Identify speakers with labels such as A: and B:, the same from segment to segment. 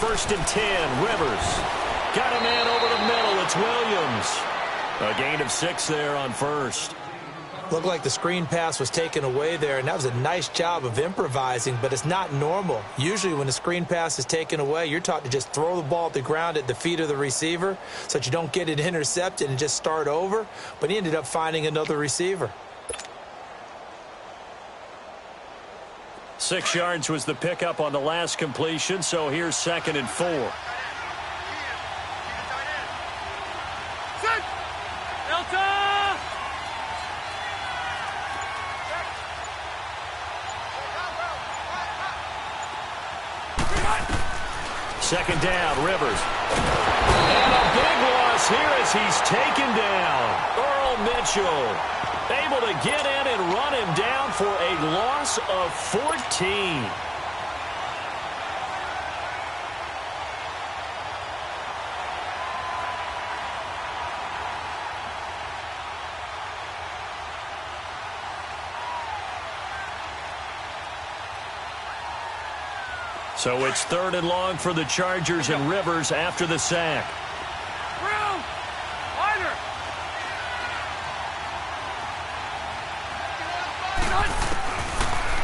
A: first and 10. Rivers got a man over the middle. It's Williams. A gain of 6 there on first.
B: Looked like the screen pass was taken away there, and that was a nice job of improvising, but it's not normal. Usually when the screen pass is taken away, you're taught to just throw the ball at the ground at the feet of the receiver so that you don't get it intercepted and just start over, but he ended up finding another receiver.
A: 6 yards was the pickup on the last completion, so here's 2nd and 4. Second down, Rivers. And a big loss here as he's taken down. Earl Mitchell able to get in and run him down for a loss of 14. So it's 3rd and long for the Chargers and Rivers after the sack.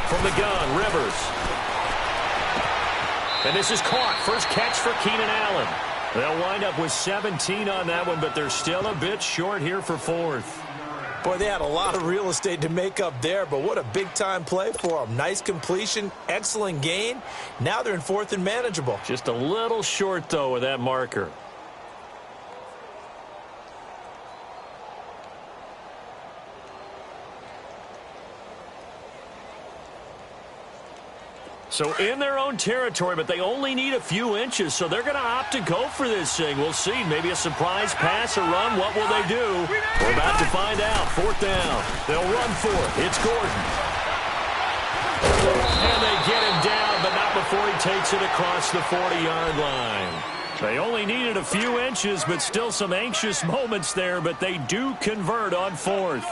A: From the gun, Rivers. And this is caught. First catch for Keenan Allen. They'll wind up with 17 on that one, but they're still a bit short here for 4th.
B: Boy, they had a lot of real estate to make up there, but what a big-time play for them. Nice completion, excellent gain. Now they're in 4th and manageable.
A: Just a little short, though, with that marker. So in their own territory, but they only need a few inches, so they're going to opt to go for this thing. We'll see. Maybe a surprise pass or run. What will they do? We're about to find out. 4th down. They'll run for it. It's Gordon. And they get him down, but not before he takes it across the 40-yard line. They only needed a few inches, but still some anxious moments there, but they do convert on 4th.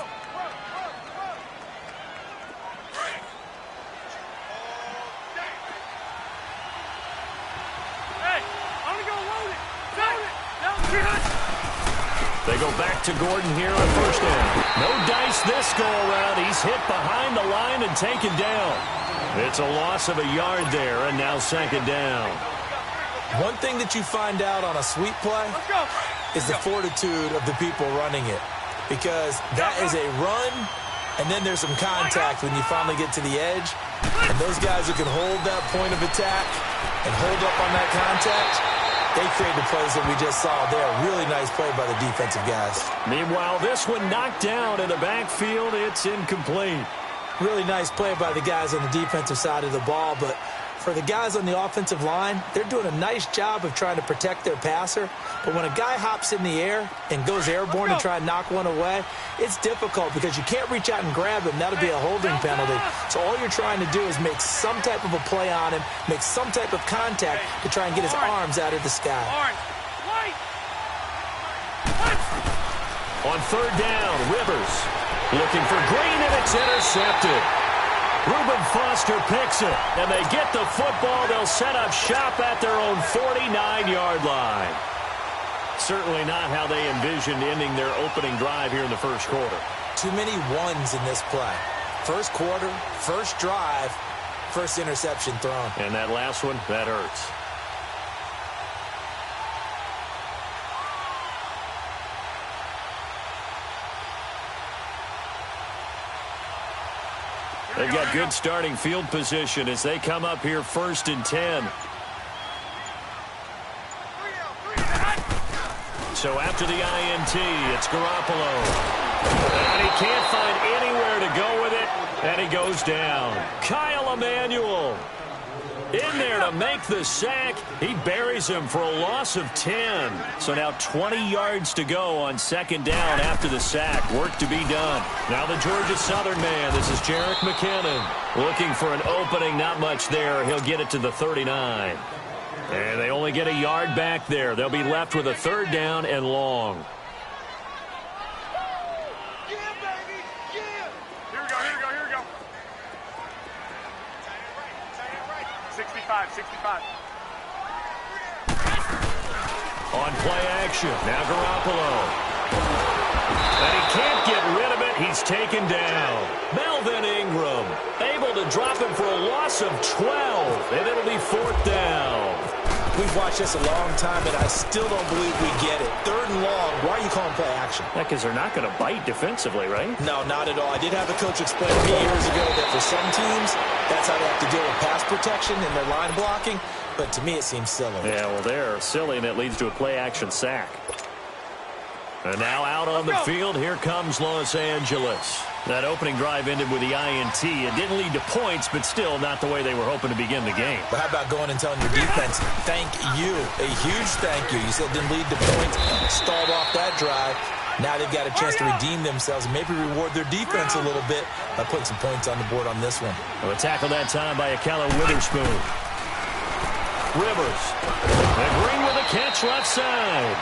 A: They go back to Gordon here on 1st down. No dice this go-around. He's hit behind the line and taken down. It's a loss of a yard there, and now 2nd down.
B: One thing that you find out on a sweep play is the fortitude of the people running it, because that is a run, and then there's some contact when you finally get to the edge. And those guys who can hold that point of attack and hold up on that contact, they create the plays that we just saw there. Really nice play by the defensive guys.
A: Meanwhile, this one knocked down in the backfield. It's incomplete.
B: Really nice play by the guys on the defensive side of the ball, but for the guys on the offensive line, they're doing a nice job of trying to protect their passer. But when a guy hops in the air and goes airborne to try and knock one away, it's difficult because you can't reach out and grab him. That'll be a holding penalty. So all you're trying to do is make some type of a play on him, make some type of contact to try and get his arms out of the sky.
A: On 3rd down, Rivers looking for Green, and it's intercepted. Reuben Foster picks it, and they get the football. They'll set up shop at their own 49-yard line. Certainly not how they envisioned ending their opening drive here in the 1st quarter.
B: Too many ones in this play. 1st quarter, 1st drive, 1st interception thrown.
A: And that last one, that hurts. They've got good starting field position as they come up here 1st and 10. So after the INT, it's Garoppolo. And he can't find anywhere to go with it, and he goes down. Kyle Emanuel in there to make the sack. He buries him for a loss of 10. So now 20 yards to go on 2nd down after the sack. Work to be done. Now the Georgia Southern man. This is Jerick McKinnon. Looking for an opening. Not much there. He'll get it to the 39. And they only get a yard back there. They'll be left with a 3rd down and long. On play action, now Garoppolo. And he can't get rid of it. He's taken down. Melvin Ingram able to drop him for a loss of 12, and it'll be 4th down.
B: We've watched this a long time, and I still don't believe we get it. 3rd and long. Why are you calling play action?
A: Because they're not going to bite defensively, right?
B: No, not at all. I did have a coach explain to me years ago that for some teams, that's how they have to deal with pass protection and their line blocking. But to me, it seems silly.
A: Yeah, well, they're silly, and it leads to a play action sack. And now out on the field, here comes Los Angeles. That opening drive ended with the INT. It didn't lead to points, but still not the way they were hoping to begin the game.
B: But how about going and telling your defense, thank you, a huge thank you. You said it didn't lead to points, stalled off that drive. Now they've got a chance to redeem themselves and maybe reward their defense a little bit by putting some points on the board on this one.
A: Well, a tackle that time by Akella Witherspoon. Rivers. And Green with a catch left side.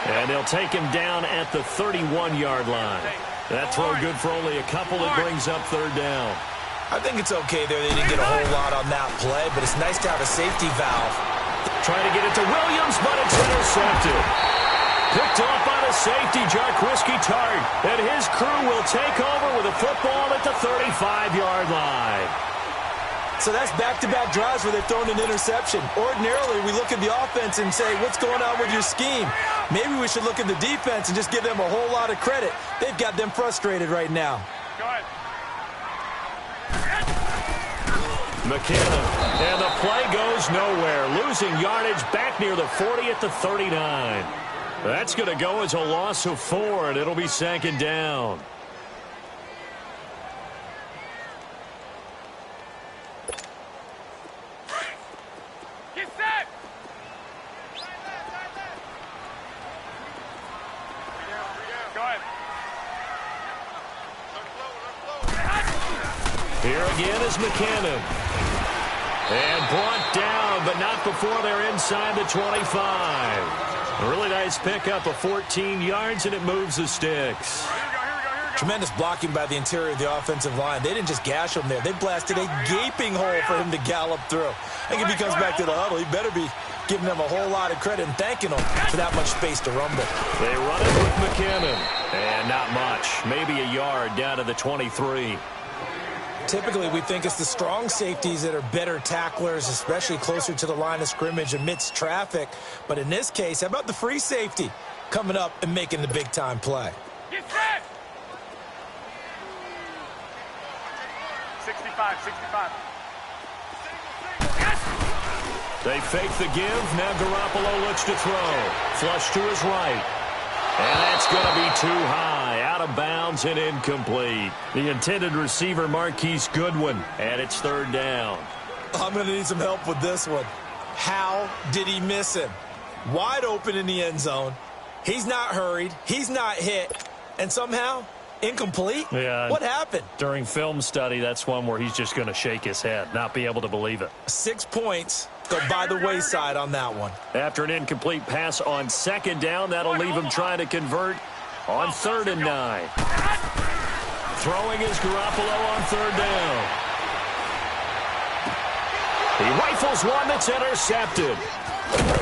A: And they'll take him down at the 31-yard line. That throw good for only a couple. It brings up 3rd down.
B: I think it's okay there. They didn't get a whole lot on that play, but it's nice to have a safety valve.
A: Trying to get it to Williams, but it's intercepted. Picked off by the safety, Jarquiski Tart. And his crew will take over with a football at the 35-yard line.
B: So that's back-to-back drives where they've thrown an interception. Ordinarily, we look at the offense and say, what's going on with your scheme? Maybe we should look at the defense and just give them a whole lot of credit. They've got them frustrated right now.
C: Go ahead.
A: McKinnon. And the play goes nowhere. Losing yardage back near the 40 at the 39. That's going to go as a loss of 4, and it'll be 2nd down. Here again is McKinnon. And brought down, but not before they're inside the 25. A really nice pickup of 14 yards, and it moves the sticks.
B: Tremendous blocking by the interior of the offensive line. They didn't just gash him there. They blasted a gaping hole for him to gallop through. I think if he comes back to the huddle, he better be giving them a whole lot of credit and thanking them for that much space to rumble.
A: They run it with McKinnon. And not much. Maybe a yard down to the 23.
B: Typically, we think it's the strong safeties that are better tacklers, especially closer to the line of scrimmage amidst traffic. But in this case, how about the free safety coming up and making the big-time play?
C: Get set! 65.
A: They fake the give. Now Garoppolo looks to throw. Flush to his right. And that's going to be too high. Out of bounds and incomplete. The intended receiver, Marquise Goodwin. And it's 3rd down.
B: I'm going to need some help with this one. How did he miss him? Wide open in the end zone. He's not hurried. He's not hit. And somehow, incomplete?
A: Yeah.
B: What happened?
A: During film study, that's one where he's just going to shake his head, not be able to believe it.
B: 6 points go by the wayside on that one.
A: After an incomplete pass on 2nd down, that'll leave him trying to convert on 3rd and 9. Throwing is Garoppolo on 3rd down. He rifles one that's intercepted.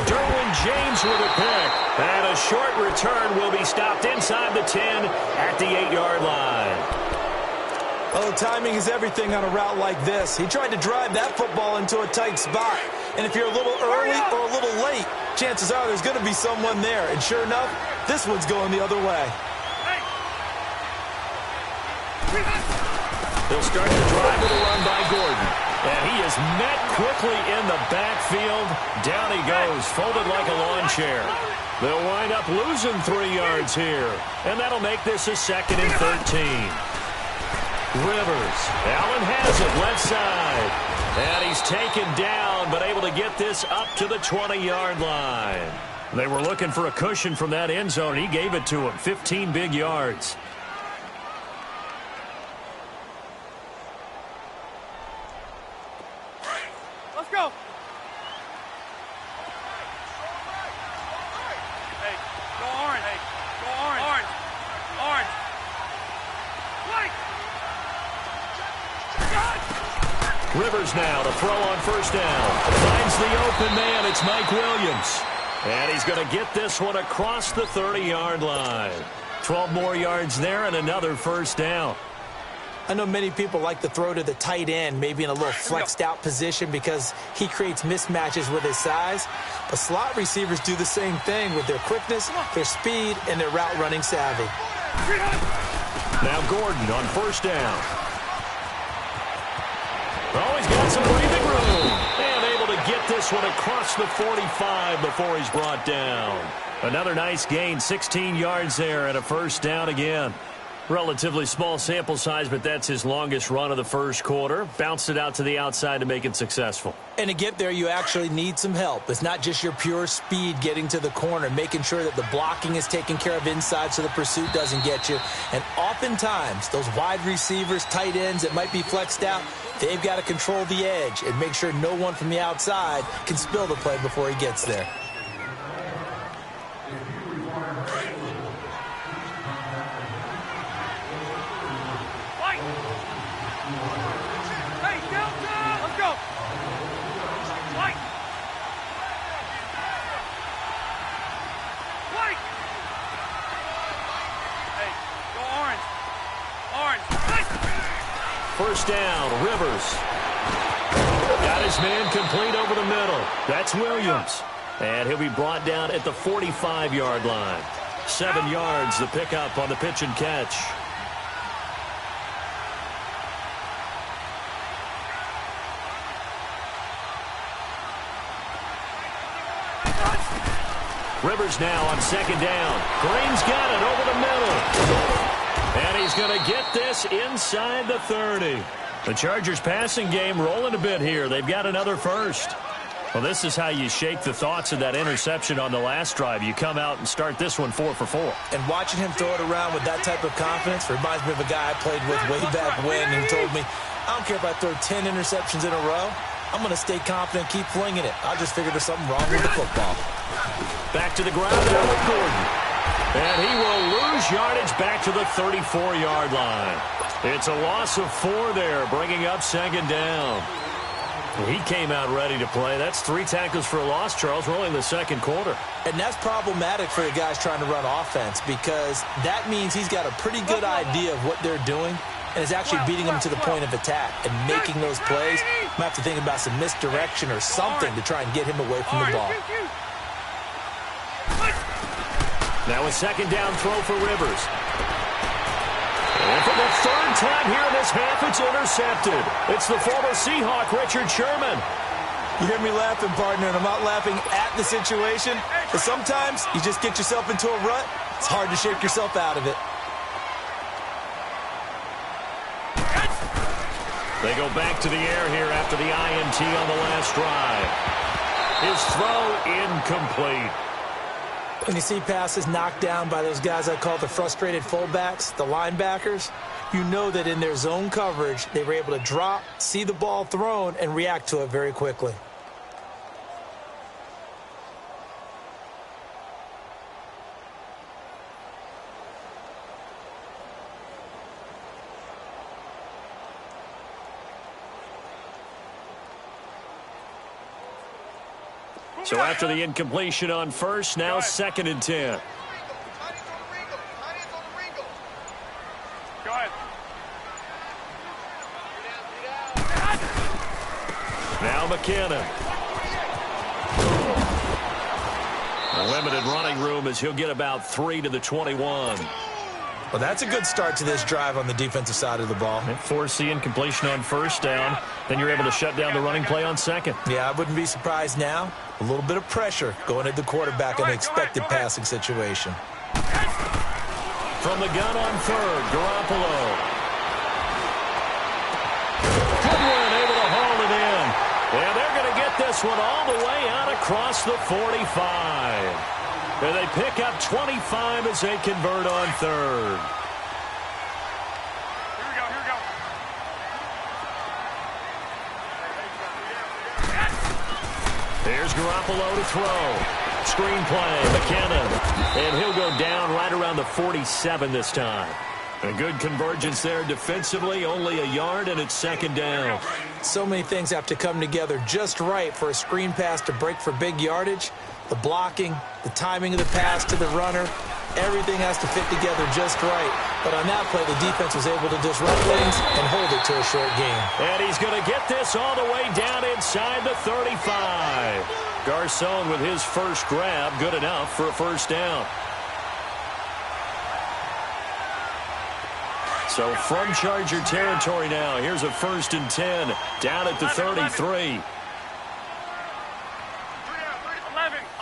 A: Derwin James with a pick. And a short return will be stopped inside the 10 at the 8-yard line.
B: Oh, timing is everything on a route like this. He tried to drive that football into a tight spot. And if you're a little early or a little late, chances are there's going to be someone there. And sure enough, this one's going the other way.
A: They'll start the drive with a run by Gordon. And he is met quickly in the backfield. Down he goes, folded like a lawn chair. They'll wind up losing 3 yards here. And that'll make this a 2nd and 13. Rivers. Allen has it left side. And he's taken down, but able to get this up to the 20-yard line. They were looking for a cushion from that end zone. He gave it to him. 15 big yards.
C: Let's go. Hey, go orange. Hey, go orange. Orange. White.
A: Rivers now to throw on 1st down. Finds the open man. It's Mike Williams. And he's going to get this one across the 30-yard line. 12 more yards there and another first down.
B: I know many people like to throw to the tight end, maybe in a little flexed out position because he creates mismatches with his size. But slot receivers do the same thing with their quickness, their speed, and their route running savvy.
A: Now Gordon on first down. Oh, he's got some breathing room. And able to get this one across the 45 before he's brought down. Another nice gain, 16 yards there and a first down again. Relatively small sample size, but that's his longest run of the first quarter. Bounced it out to the outside to make it successful.
B: And to get there, you actually need some help. It's not just your pure speed getting to the corner, making sure that the blocking is taken care of inside so the pursuit doesn't get you. And oftentimes, those wide receivers, tight ends that might be flexed out, they've got to control the edge and make sure no one from the outside can spill the play before he gets there.
A: First down, Rivers. Got his man complete over the middle. That's Williams. And he'll be brought down at the 45-yard line. 7 yards, the pickup on the pitch and catch. Rivers now on second down. Green's got it over the middle. And he's going to get this inside the 30. The Chargers passing game rolling a bit here. They've got another first. Well, this is how you shake the thoughts of that interception on the last drive. You come out and start this one 4 for 4.
B: And watching him throw it around with that type of confidence reminds me of a guy I played with way back when, and he told me, I don't care if I throw 10 interceptions in a row. I'm going to stay confident, keep flinging it. I just figured there's something wrong with the football.
A: Back to the ground now with Gordon. And he will lose yardage back to the 34-yard line. It's a loss of 4 there, bringing up second down. He came out ready to play. That's 3 tackles for a loss, Charles. We're only in the second quarter.
B: And that's problematic for the guys trying to run offense because that means he's got a pretty good idea of what they're doing and is actually beating them to the point of attack and making those plays. Might have to think about some misdirection or something to try and get him away from the ball.
A: Now a second down throw for Rivers. And for the third time here in this half, it's intercepted. It's the former Seahawk, Richard Sherman.
B: You hear me laughing, partner, and I'm not laughing at the situation. But sometimes you just get yourself into a rut. It's hard to shake yourself out of it.
A: They go back to the air here after the INT on the last drive. His throw incomplete.
B: When you see passes knocked down by those guys I call the frustrated fullbacks, the linebackers, you know that in their zone coverage, they were able to drop, see the ball thrown, and react to it very quickly.
A: So after the incompletion on first, now second and 10.
C: Go ahead.
A: Now McKinnon. Limited running room as he'll get about 3 to the 21.
B: Well, that's a good start to this drive on the defensive side of the ball.
A: Force the incompletion on first down. Then you're able to shut down the running play on second.
B: Yeah, I wouldn't be surprised now. A little bit of pressure going at the quarterback in an expected passing situation.
A: From the gun on third, Garoppolo. Goodwin able to haul it in. And they're going to get this one all the way out across the 45. And they pick up 25 as they convert on third.
C: Here we go.
A: There's Garoppolo to throw. Screen play, McKinnon. And he'll go down right around the 47 this time. A good convergence there defensively, only a yard, and it's second down.
B: So many things have to come together just right for a screen pass to break for big yardage. The blocking, the timing of the pass to the runner, everything has to fit together just right. But on that play, the defense was able to disrupt things and hold it to a short game.
A: And he's going to get this all the way down inside the 35. Garcon with his first grab, good enough for a first down. So from Charger territory now, here's a 1st and 10 down at the 33.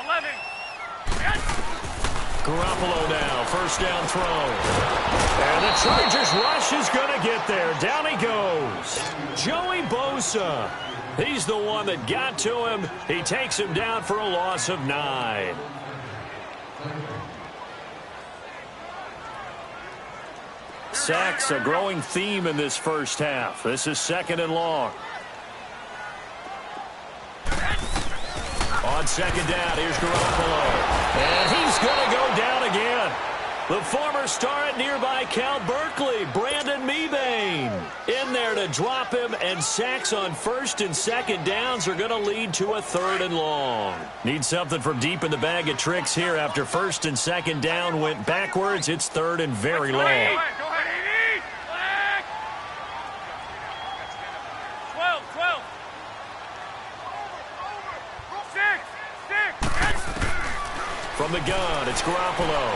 C: 11.
A: Garoppolo now, first down throw. And the Chargers rush is going to get there. Down he goes. Joey Bosa. He's the one that got to him. He takes him down for a loss of 9. Sacks, a growing theme in this first half. This is 2nd and long. On 2nd down, here's Garoppolo. And he's going to go down again. The former star at nearby Cal Berkeley, Brandon Mebane, in there to drop him, and sacks on 1st and 2nd downs are going to lead to a 3rd and long. Need something from deep in the bag of tricks here after 1st and 2nd down went backwards. It's 3rd and very long.
C: Go ahead, 12. 6.
A: From the gun, it's Garoppolo.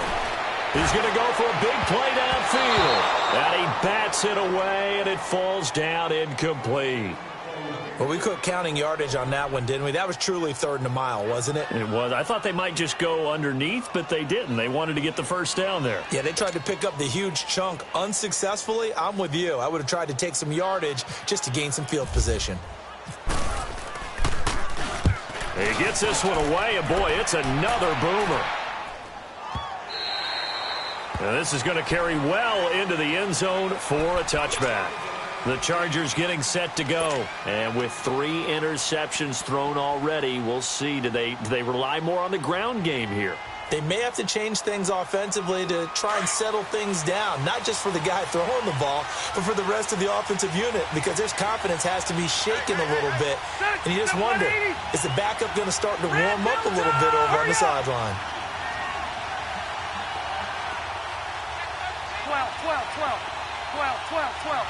A: He's going to go for a big play downfield. And he bats it away, and it falls down incomplete.
B: Well, we quit counting yardage on that one, didn't we? That was truly 3rd and a mile, wasn't it?
A: It was. I thought they might just go underneath, but they didn't. They wanted to get the first down there.
B: Yeah, they tried to pick up the huge chunk unsuccessfully. I'm with you. I would have tried to take some yardage just to gain some field position.
A: He gets this one away, and boy, it's another boomer. And this is going to carry well into the end zone for a touchback. The Chargers getting set to go. And with 3 interceptions thrown already, we'll see. Do they rely more on the ground game here?
B: They may have to change things offensively to try and settle things down, not just for the guy throwing the ball, but for the rest of the offensive unit, because their confidence has to be shaken a little bit. And you just wonder, is the backup going to start to warm up a little bit over on the sideline?
C: 12.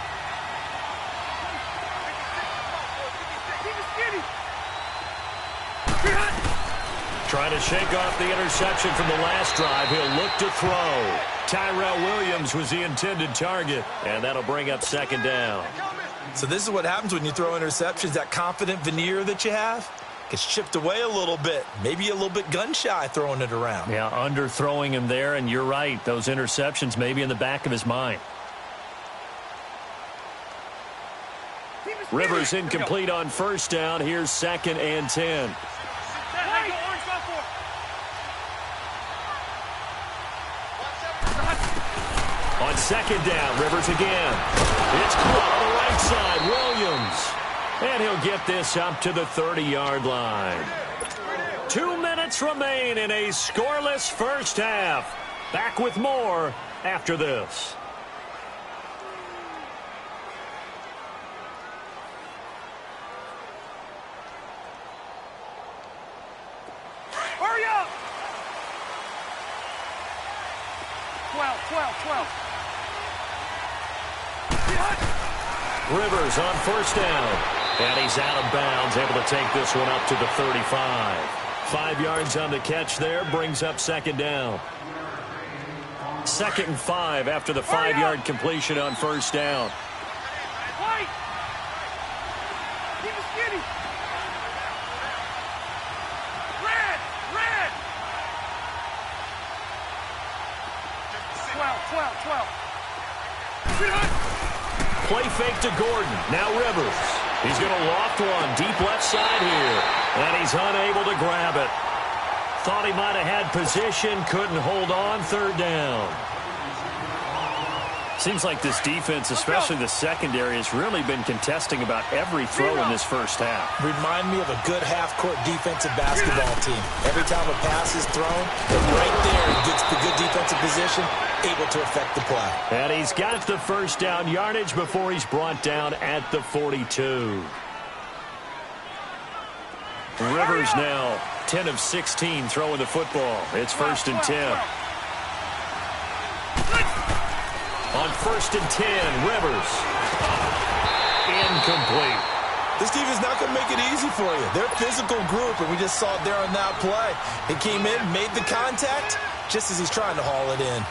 A: Trying to shake off the interception from the last drive. He'll look to throw. Tyrell Williams was the intended target, and that'll bring up 2nd down.
B: So this is what happens when you throw interceptions. That confident veneer that you have gets chipped away a little bit. Maybe a little bit gun-shy throwing it around.
A: Yeah, underthrowing him there, and you're right. Those interceptions may be in the back of his mind. Rivers incomplete on 1st down. Here's 2nd and 10. On 2nd down, Rivers again. It's caught on the right side, Williams. And he'll get this up to the 30-yard line. 2 minutes remain in a scoreless first half. Back with more after this.
C: Hurry up! 12.
A: Rivers on 1st down. And he's out of bounds, able to take this one up to the 35. 5 yards on the catch there, brings up 2nd down. 2nd and 5 after the 5-yard completion on 1st down.
C: White! Keep it skinny! Red! 12.
A: Play fake to Gordon. Now Rivers. He's going to loft one deep left side here. And he's unable to grab it. Thought he might have had position. Couldn't hold on. 3rd down. Seems like this defense, especially the secondary, has really been contesting about every throw in this first half.
B: Remind me of a good half-court defensive basketball team. Every time a pass is thrown, they're right there in the good defensive position, able to affect the play.
A: And he's got the first down yardage before he's brought down at the 42. Rivers now 10 of 16 throwing the football. It's 1st and 10. On 1st and 10, Rivers. Incomplete.
B: This defense is not going to make it easy for you. They're a physical group, and we just saw it there on that play. He came in, made the contact, just as he's trying to haul it in.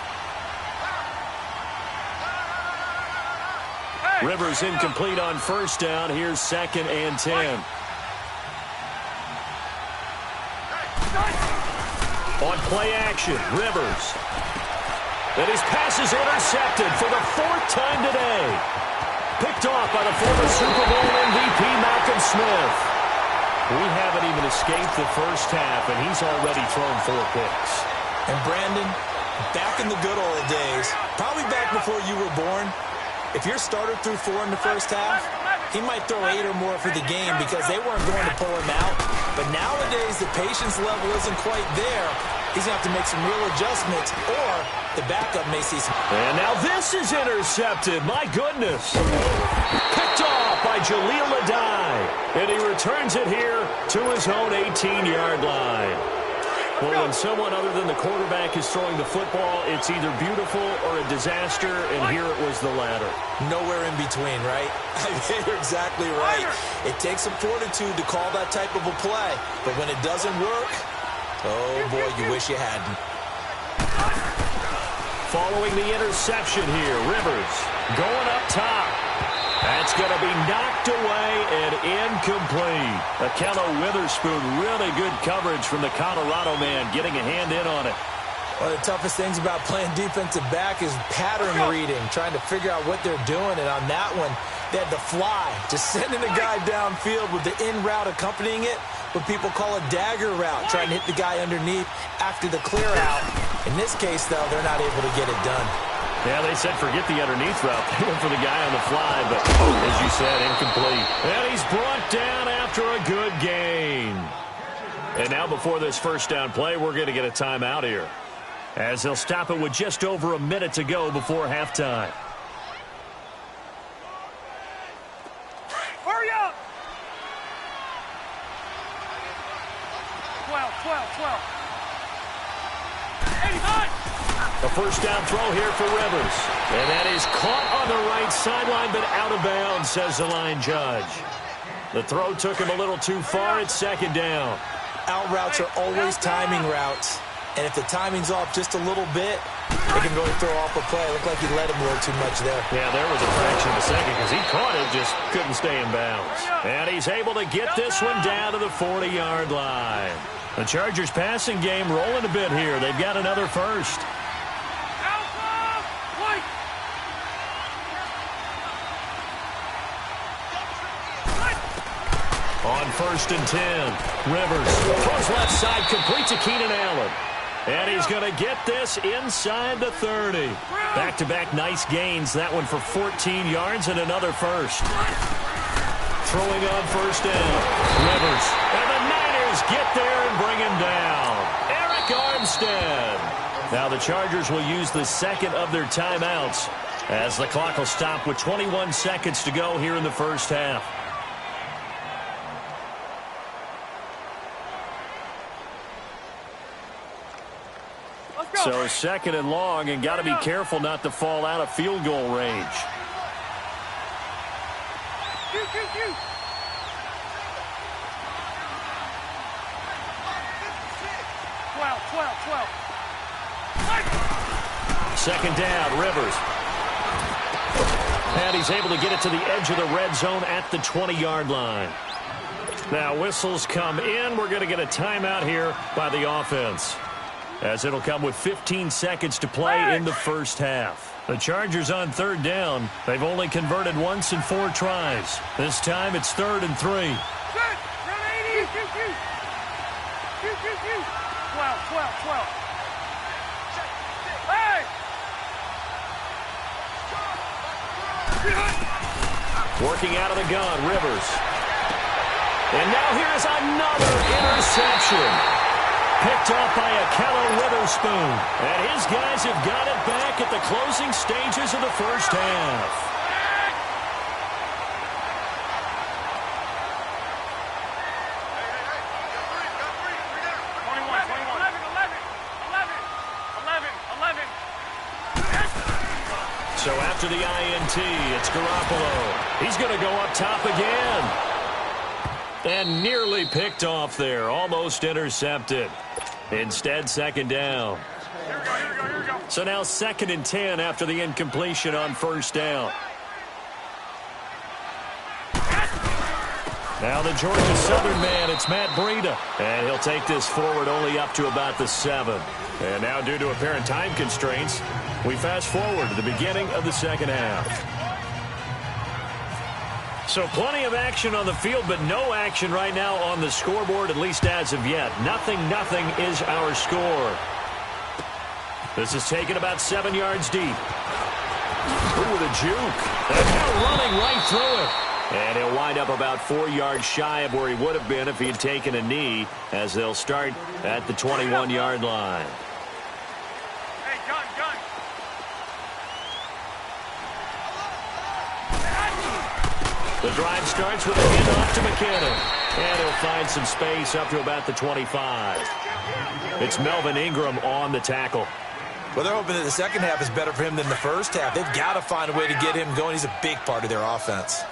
A: Rivers incomplete on 1st down. Here's 2nd and 10. On play action, Rivers. And his pass is intercepted for the 4th time today. Picked off by the former Super Bowl MVP, Malcolm Smith. We haven't even escaped the first half, and he's already thrown 4 picks.
B: And Brandon, back in the good old days, probably back before you were born, if your starter threw 4 in the first half, he might throw 8 or more for the game because they weren't going to pull him out. But nowadays, the patience level isn't quite there. He's going to have to make some real adjustments, or the backup may see some.
A: And now this is intercepted. My goodness. Picked off by Jaleel Adai. And he returns it here to his own 18-yard line. Well, when someone other than the quarterback is throwing the football, it's either beautiful or a disaster, and here it was the latter.
B: Nowhere in between, right? I mean, you're exactly right. It takes some fortitude to call that type of a play, but when it doesn't work, oh boy, you wish you hadn't.
A: Following the interception here, Rivers going up top. That's going to be knocked away and incomplete. Akello Witherspoon, really good coverage from the Colorado man, getting a hand in on it.
B: One of the toughest things about playing defensive back is pattern reading, trying to figure out what they're doing. And on that one, they had the fly, just sending the guy downfield with the in route accompanying it, what people call a dagger route, trying to hit the guy underneath after the clear out. In this case, though, they're not able to get it done.
A: Yeah, they said forget the underneath route. They went for the guy on the fly, but as you said, incomplete. And he's brought down after a good gain. And now before this 1st down play, we're going to get a timeout here, as they'll stop it with just over a minute to go before halftime.
C: Hurry up! 12. 89!
A: A 1st down throw here for Rivers. And that is caught on the right sideline, but out of bounds, says the line judge. The throw took him a little too far. It's 2nd down.
B: Out routes are always timing routes. And if the timing's off just a little bit, it can really throw off a play. It looked like he let him a little too much there.
A: Yeah, there was a fraction of a second because he caught it, just couldn't stay in bounds. And he's able to get this one down to the 40-yard line. The Chargers passing game rolling a bit here. They've got another 1st. On 1st and 10, Rivers throws left side, complete to Keenan Allen. And he's going to get this inside the 30. Back-to-back nice gains. That one for 14 yards and another 1st. Throwing on 1st down, Rivers. And the Niners get there and bring him down. Eric Armstead. Now the Chargers will use the 2nd of their timeouts, as the clock will stop with 21 seconds to go here in the 1st half. So 2nd and long, and got to be careful not to fall out of field goal range.
C: 12.
A: 2nd down, Rivers. And he's able to get it to the edge of the red zone at the 20-yard line. Now whistles come in. We're going to get a timeout here by the offense, as it'll come with 15 seconds to play in the 1st half. The Chargers on 3rd down. They've only converted once in 4 tries. This time it's 3rd and 3.
C: 12. Hey!
A: Working out of the gun, Rivers. And now here's another interception. Picked off by Akello Witherspoon. And his guys have got it back at the closing stages of the 1st half. So after the INT, it's Garoppolo. He's going to go up top again. And nearly picked off there. Almost intercepted. Instead, second down.
C: Here we go.
A: So now 2nd and 10 after the incompletion on first down. Now the Georgia Southern man, it's Matt Breida. And he'll take this forward only up to about the 7. And now due to apparent time constraints, we fast forward to the beginning of the second half. So plenty of action on the field, but no action right now on the scoreboard, at least as of yet. 0-0 is our score. This is taken about 7 yards deep. Ooh, with a juke. And now running right through it. And he'll wind up about 4 yards shy of where he would have been if he had taken a knee, as they'll start at the 21-yard line.
C: Hey, gun.
A: The drive starts with a handoff to McKinnon. And he'll find some space up to about the 25. It's Melvin Ingram on the tackle.
B: Well, they're hoping that the second half is better for him than the first half. They've got to find a way to get him going. He's a big part of their offense.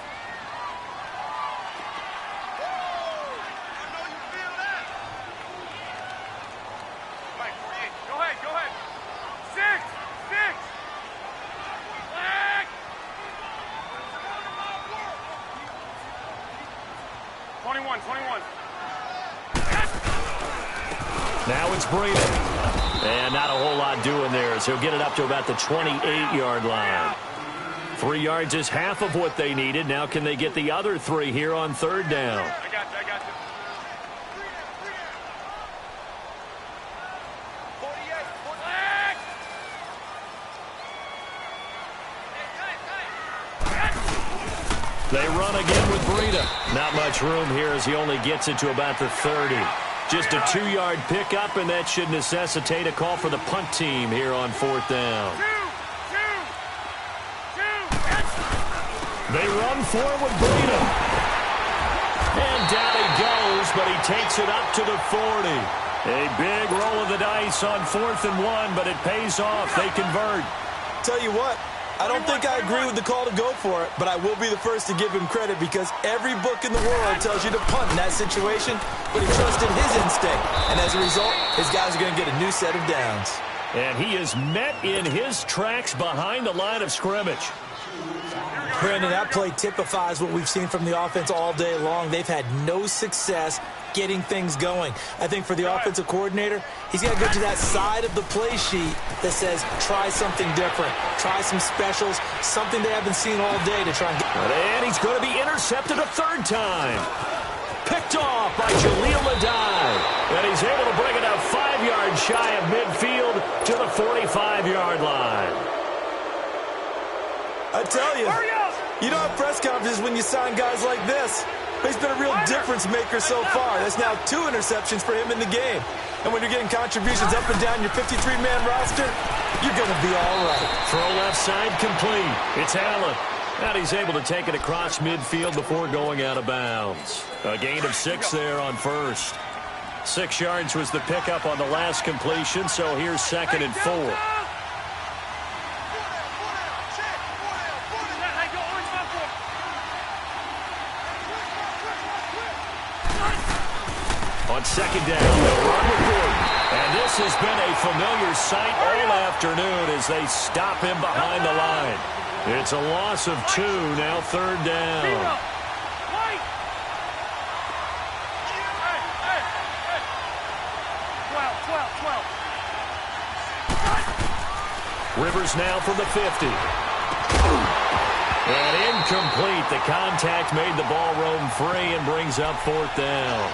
C: Go ahead. 6. Flag. 21.
A: Now it's Breida. And not a whole lot doing there, as he'll get it up to about the 28-yard line. 3 yards is half of what they needed. Now can they get the other 3 here on third down?
C: I got you. 48. Flag.
A: They run again with Breida. Not much room here as he only gets it to about the 30. Just a 2-yard pickup, and that should necessitate a call for the punt team here on fourth down. They run for it with Breida. And down he goes, but he takes it up to the 40. A big roll of the dice on 4th and 1, but it pays off. They convert.
B: Tell you what, I don't think I agree with the call to go for it, but I will be the first to give him credit because every book in the world tells you to punt in that situation, but he trusted his instinct, and as a result, his guys are going to get a new set of downs.
A: And he is met in his tracks behind the line of scrimmage.
B: Brandon, that play typifies what we've seen from the offense all day long. They've had no success getting things going. I think for the offensive coordinator, he's got to go to that side of the play sheet that says try something different, try some specials, something they haven't seen all day to try and get.
A: And he's going to be intercepted a 3rd time. Picked off by Jaleel Adai. And he's able to bring it out 5 yards shy of midfield to the 45-yard line.
B: I tell you, you don't have press conferences when you sign guys like this. But he's been a real difference maker so far. That's now 2 interceptions for him in the game. And when you're getting contributions up and down your 53-man roster, you're going to be all right.
A: Throw left side complete. It's Allen. And he's able to take it across midfield before going out of bounds. A gain of 6 there on first. 6 yards was the pickup on the last completion, so here's 2nd and 4. On 2nd down, they'll run with Gordon. And this has been a familiar sight all afternoon as they stop him behind the line. It's a loss of 2, now 3rd down. Rivers now from the 50. And incomplete. The contact made the ball roam free and brings up 4th down.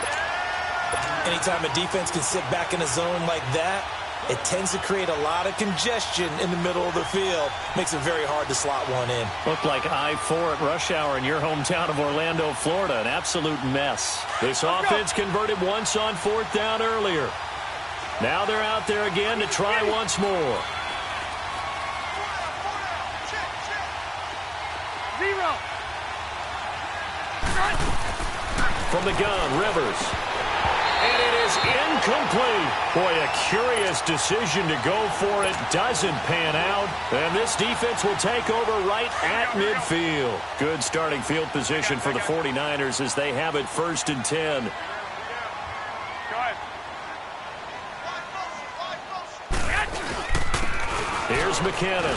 B: Anytime a defense can sit back in a zone like that, it tends to create a lot of congestion in the middle of the field. Makes it very hard to slot one in.
A: Looked like I-4 at rush hour in your hometown of Orlando, Florida. An absolute mess. This offense converted once on 4th down earlier. Now they're out there again to try once more.
C: 0.
A: From the gun, Rivers. And it is incomplete. Boy, a curious decision to go for it. Doesn't pan out. And this defense will take over right at midfield. Good starting field position for the 49ers as they have it 1st and 10. Here's McKinnon.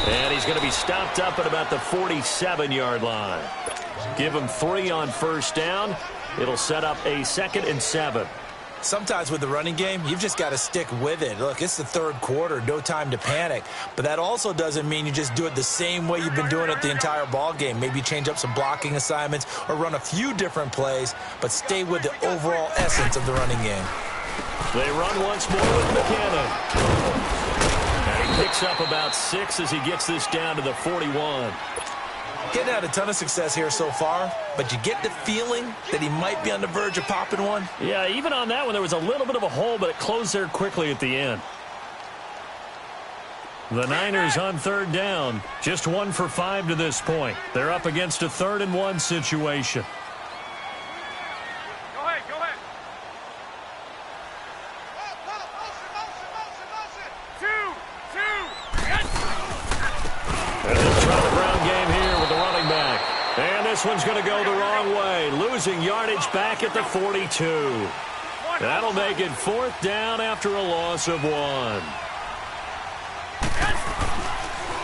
A: And he's going to be stopped up at about the 47-yard line. Give him 3 on 1st down. It'll set up a 2nd and 7.
B: Sometimes with the running game, you've just got to stick with it. Look, it's the 3rd quarter, no time to panic. But that also doesn't mean you just do it the same way you've been doing it the entire ball game. Maybe change up some blocking assignments or run a few different plays, but stay with the overall essence of the running game.
A: They run once more with McKinnon. And he picks up about 6 as he gets this down to the 41.
B: Getting had a ton of success here so far, but you get the feeling that he might be on the verge of popping one.
A: Yeah, even on that one, there was a little bit of a hole, but it closed there quickly at the end. The Niners on 3rd down. Just 1 for 5 to this point. They're up against a 3rd and 1 situation.
C: Go ahead, go ahead. 2, 2.
A: And they'll try the ground game here with the running back. And this one's going to go the wrong way. Losing yardage back at the 42. That'll make it 4th down after a loss of 1.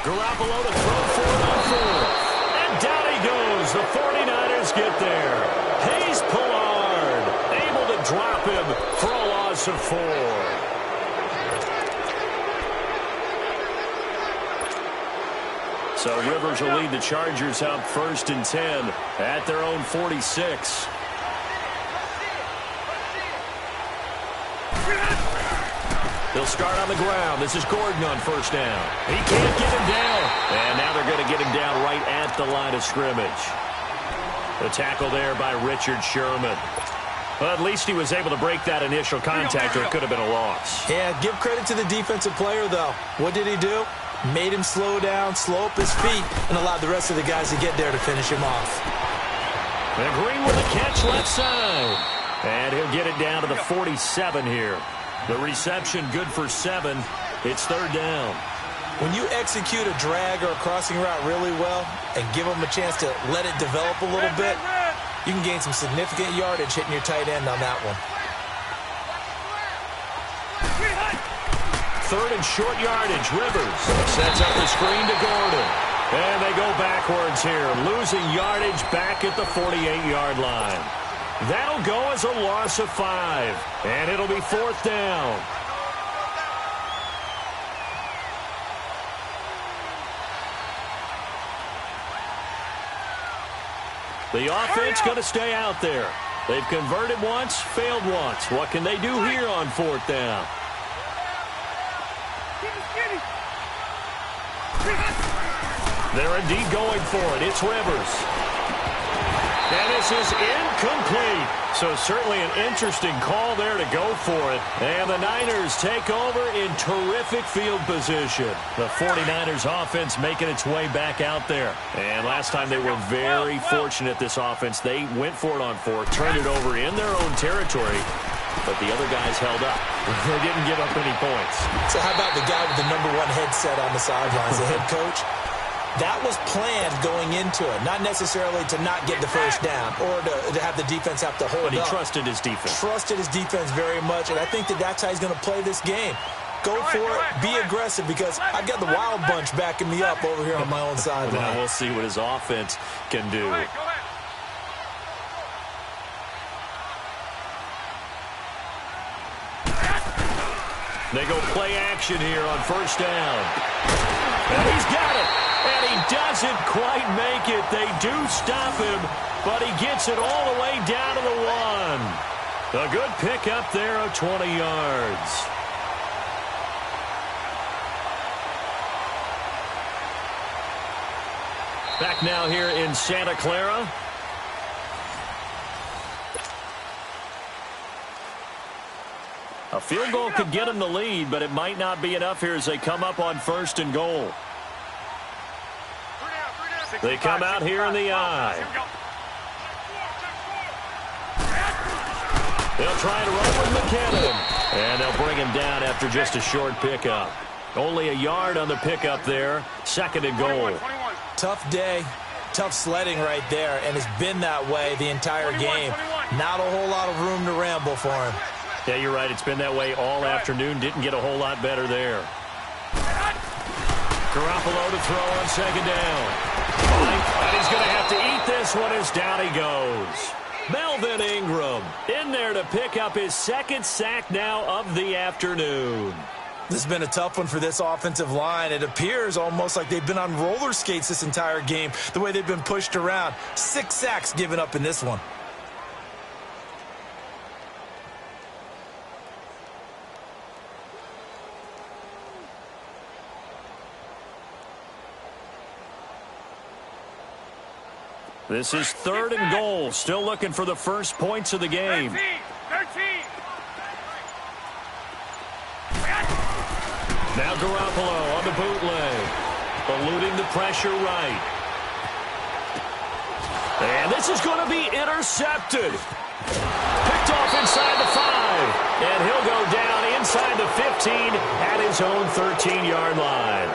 A: Garoppolo to throw for it on 4th. And down he goes. The 49ers get there. Hayes Pollard able to drop him for a loss of 4. So Rivers will lead the Chargers up 1st and 10 at their own 46. They'll start on the ground. This is Gordon on 1st down. He can't get him down. And now they're going to get him down right at the line of scrimmage. The tackle there by Richard Sherman. Well, at least he was able to break that initial contact, or it could have been a loss.
B: Yeah, give credit to the defensive player, though. What did he do? Made him slow down, slow up his feet, and allowed the rest of the guys to get there to finish him off.
A: And Green with a catch left side. And he'll get it down to the 47 here. The reception good for 7. It's 3rd down.
B: When you execute a drag or a crossing route really well and give them a chance to let it develop a little bit, you can gain some significant yardage hitting your tight end on that one.
A: 3rd and short yardage. Rivers sets up the screen to Gordon. And they go backwards here, losing yardage back at the 48-yard line. That'll go as a loss of 5. And it'll be 4th down. The offense going to stay out there. They've converted once, failed once. What can they do here on 4th down? They're indeed going for it. It's Rivers. And this is incomplete. So certainly an interesting call there to go for it. And the Niners take over in terrific field position. The 49ers offense making its way back out there. And last time they were very fortunate, this offense. They went for it on 4, turned it over in their own territory. But the other guys held up. They didn't give up any points.
B: So how about the guy with the #1 headset on the sidelines, the head coach? That was planned going into it, not necessarily to not get the 1st down or to have the defense have to hold up.
A: But he trusted his defense.
B: Trusted his defense very much, and I think that's how he's going to play this game. Go for it, be aggressive, because I've got the wild bunch backing me up over here on my own sideline.
A: Now we'll see what his offense can do. They go play action here on 1st down. And he's got it. And he doesn't quite make it. They do stop him, but he gets it all the way down to the 1. A good pickup there of 20 yards. Back now here in Santa Clara. A field goal could get them the lead, but it might not be enough here as they come up on 1st and goal. They come out here in the I. They'll trying to run with McKinnon. And they'll bring him down after just a short pickup. Only a yard on the pickup there. Second and goal.
C: 21.
B: Tough day, tough sledding right there, and it's been that way the entire game. Not a whole lot of room to ramble for him.
A: Yeah, you're right. It's been that way all afternoon. Didn't get a whole lot better there. Garoppolo to throw on second down. And he's going to have to eat this one as down he goes. Melvin Ingram in there to pick up his second sack now of the afternoon.
B: This has been a tough one for this offensive line. It appears almost like they've been on roller skates this entire game, the way they've been pushed around. 6 sacks given up in this one.
A: This is third and goal. Still looking for the first points of the game.
C: 13.
A: Now Garoppolo on the bootleg. Eluding the pressure right. And this is going to be intercepted. Picked off inside the 5. And he'll go down inside the 15 at his own 13-yard line.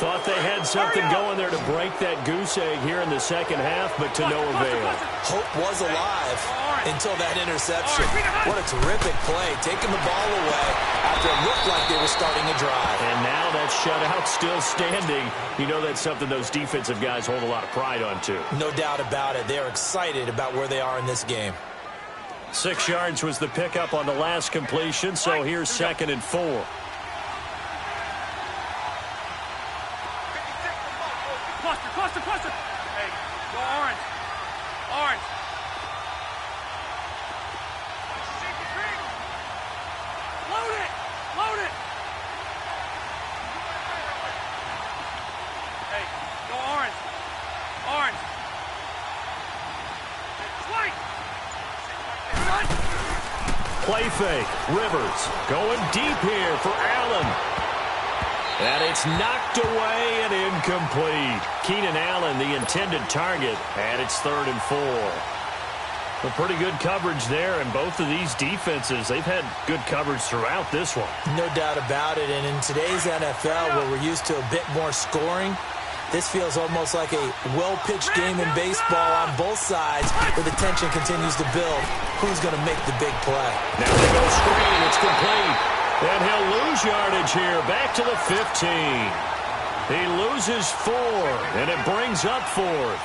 A: Thought they had something going there to break that goose egg here in the second half, but to no avail.
B: Hope was alive until that interception. What a terrific play, taking the ball away after it looked like they were starting a drive.
A: And now that shutout still standing. You know that's something those defensive guys hold a lot of pride on, too.
B: No doubt about it. They're excited about where they are in this game.
A: 6 yards was the pickup on the last completion, so here's second and 4.
C: Cluster. Hey, go orange. Orange. Load it. Hey, go orange.
A: Play fake. Rivers going deep here for Allen. And it's knocked away and incomplete. Keenan Allen, the intended target, and it's third and 4. A pretty good coverage there, and both of these defenses, they've had good coverage throughout this one.
B: No doubt about it, and in today's NFL, where we're used to a bit more scoring, this feels almost like a well-pitched game in baseball on both sides, where the tension continues to build. Who's going to make the big play?
A: Now they go screen. It's complete. And he'll lose yardage here. Back to the 15. He loses 4, and it brings up 4th.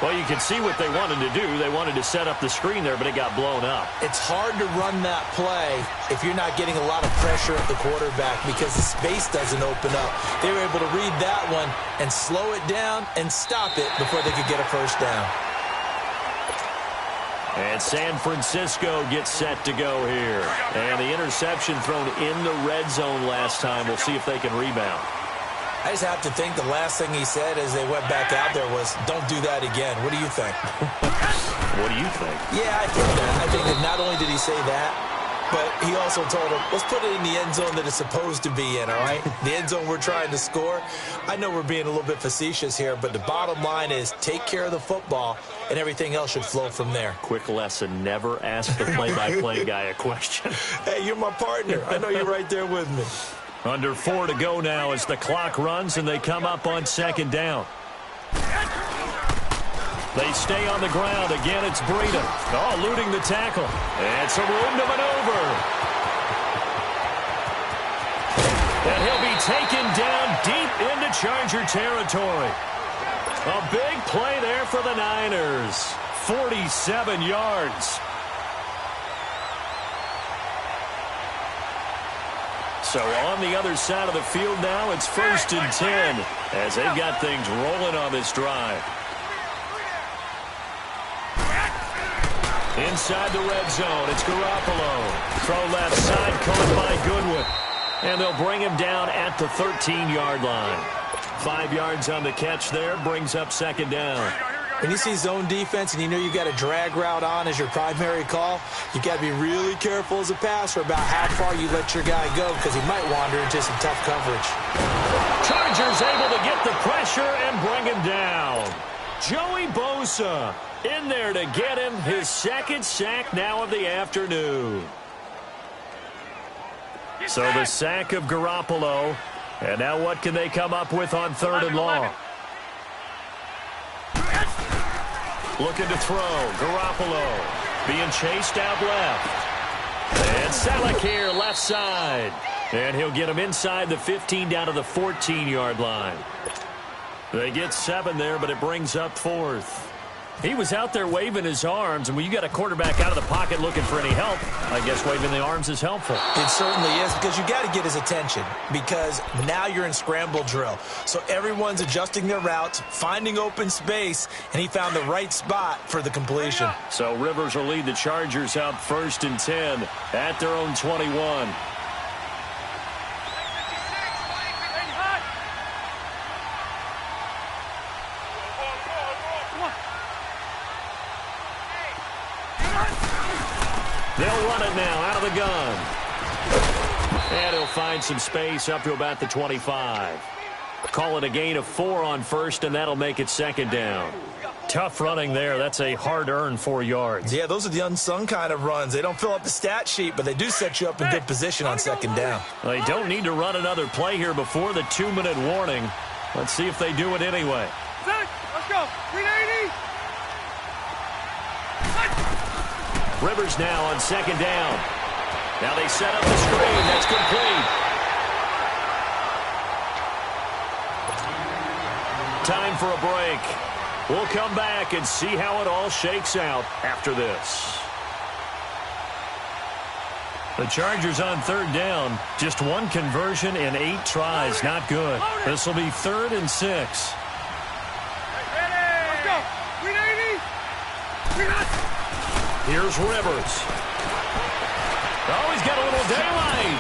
A: Well, you can see what they wanted to do. They wanted to set up the screen there, but it got blown up.
B: It's hard to run that play if you're not getting a lot of pressure at the quarterback because the space doesn't open up. They were able to read that one and slow it down and stop it before they could get a first down.
A: And San Francisco gets set to go here. And the interception thrown in the red zone last time. We'll see if they can rebound.
B: I just have to think the last thing he said as they went back out there was, don't do that again. What do you think?
A: What do you think?
B: Yeah, I think that. I think that not only did he say that, but he also told him, let's put it in the end zone that it's supposed to be in, all right? The end zone we're trying to score. I know we're being a little bit facetious here, but the bottom line is take care of the football, and everything else should flow from there.
A: Quick lesson, never ask the play-by-play guy a question.
B: Hey, you're my partner. I know you're right there with me.
A: Under 4 to go now as the clock runs, and they come up on second down. They stay on the ground. Again, it's Breida. Oh, eluding the tackle. And some room to maneuver. And he'll be taken down deep into Charger territory. A big play there for the Niners. 47 yards. So on the other side of the field now, it's 1st and 10 as they've got things rolling on this drive. Inside the red zone, it's Garoppolo. Throw left side, caught by Goodwin. And they'll bring him down at the 13-yard line. 5 yards on the catch there, brings up second down.
B: When you see zone defense and you know you've got a drag route on as your primary call, you got to be really careful as a passer about how far you let your guy go because he might wander into some tough coverage.
A: Chargers able to get the pressure and bring him down. Joey Bosa In there to get him, his second sack now of the afternoon. So the sack of Garoppolo. And now what can they come up with on 3rd and long? Looking to throw. Garoppolo being chased out left. And Selleck here left side. And he'll get him inside the 15 down to the 14-yard line. They get 7 there, but it brings up 4th. He was out there waving his arms, and when you got a quarterback out of the pocket looking for any help, I guess waving the arms is helpful.
B: It certainly is, because you got to get his attention, because now you're in scramble drill. So everyone's adjusting their routes, finding open space, and he found the right spot for the completion.
A: So Rivers will lead the Chargers out 1st and 10 at their own 21. They'll run it now out of the gun. And he'll find some space up to about the 25. Call it a gain of 4 on 1st, and that'll make it 2nd down. Tough running there. That's a hard-earned 4 yards.
B: Yeah, those are the unsung kind of runs. They don't fill up the stat sheet, but they do set you up in good position on 2nd down.
A: They don't need to run another play here before the 2-minute warning. Let's see if they do it anyway.
C: Let's go. 380.
A: Rivers now on 2nd down. Now they set up the screen. That's complete. Time for a break. We'll come back and see how it all shakes out after this. The Chargers on 3rd down. Just 1 conversion in 8 tries. Not good. This will be 3rd and 6.
C: Let's go. 380.
A: Here's Rivers. Oh, he's got a little daylight.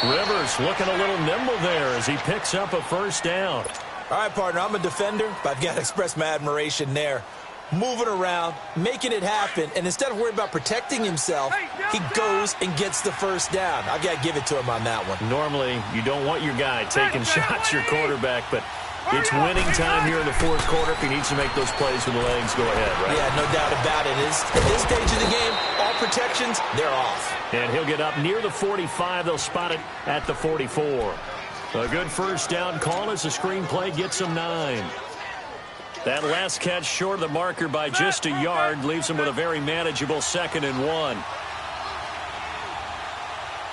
A: Rivers looking a little nimble there as he picks up a 1st down.
B: All right, partner, I'm a defender, but I've got to express my admiration there. Moving around, making it happen, and instead of worrying about protecting himself, he goes and gets the 1st down. I've got to give it to him on that one.
A: Normally, you don't want your guy taking shots, your quarterback, but it's winning time here in the 4th quarter. If he needs to make those plays with the legs, go ahead, right?
B: Yeah, no doubt about it. At this stage of the game, all protections, they're off.
A: And he'll get up near the 45. They'll spot it at the 44. A good 1st down call as the screenplay gets him 9. That last catch short of the marker by just a yard leaves him with a very manageable 2nd and 1.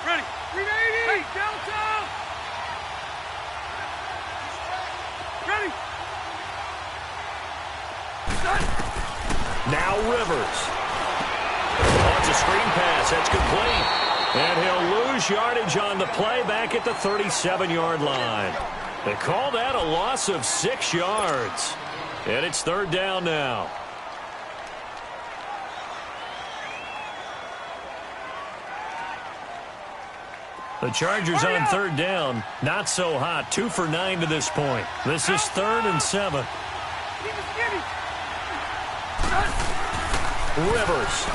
C: Ready. 380. Hey, downtown. Ready.
A: Now Rivers. Oh, it's a screen pass. That's complete. And he'll lose yardage on the play back at the 37-yard line. They call that a loss of 6 yards. And it's 3rd down now. The Chargers on 3rd down. Not so hot. 2 for 9 to this point. This is 3rd and 7. Rivers.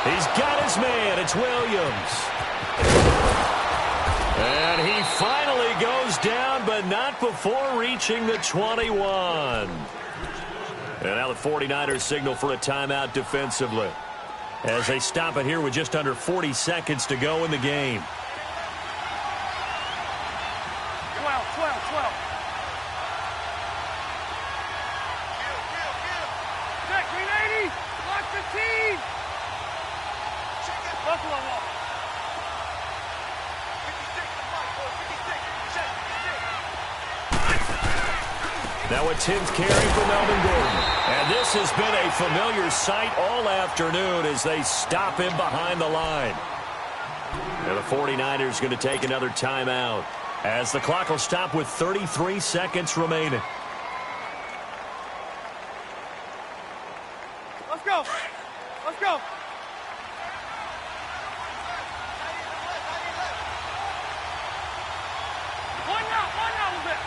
A: He's got his man. It's Williams. And he finally goes down, but not before reaching the 21. And now the 49ers signal for a timeout defensively as they stop it here with just under 40 seconds to go in the game.
C: 12. Check, 380. Lock 15. Buffalo wall. 56.
A: Now a 10th carry for Melvin Gordon. And this has been a familiar sight all afternoon as they stop him behind the line. And the 49ers going to take another timeout as the clock will stop with 33 seconds remaining.
C: Let's go. Let's go. One now a bit.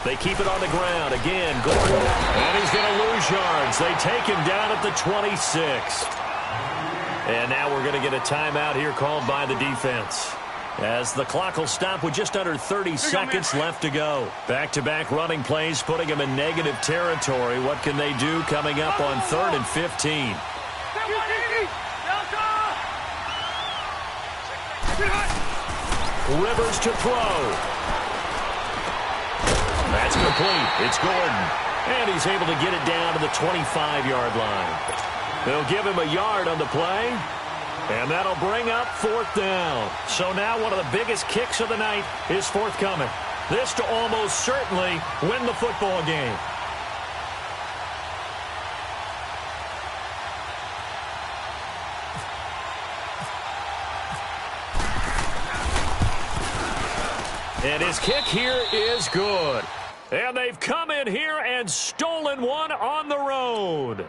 A: They keep it on the ground. Again, Gordon. And he's going to lose yards. They take him down at the 26. And now we're going to get a timeout here called by the defense. as the clock will stop with just under 30 seconds left to go. Back-to-back running plays putting them in negative territory. What can they do coming up on 3rd and 15? Rivers to throw. That's complete. It's Gordon. And he's able to get it down to the 25-yard line. They'll give him a yard on the play. And that'll bring up 4th down. So now one of the biggest kicks of the night is forthcoming. This to almost certainly win the football game. And his kick here is good. And they've come in here and stolen one on the road.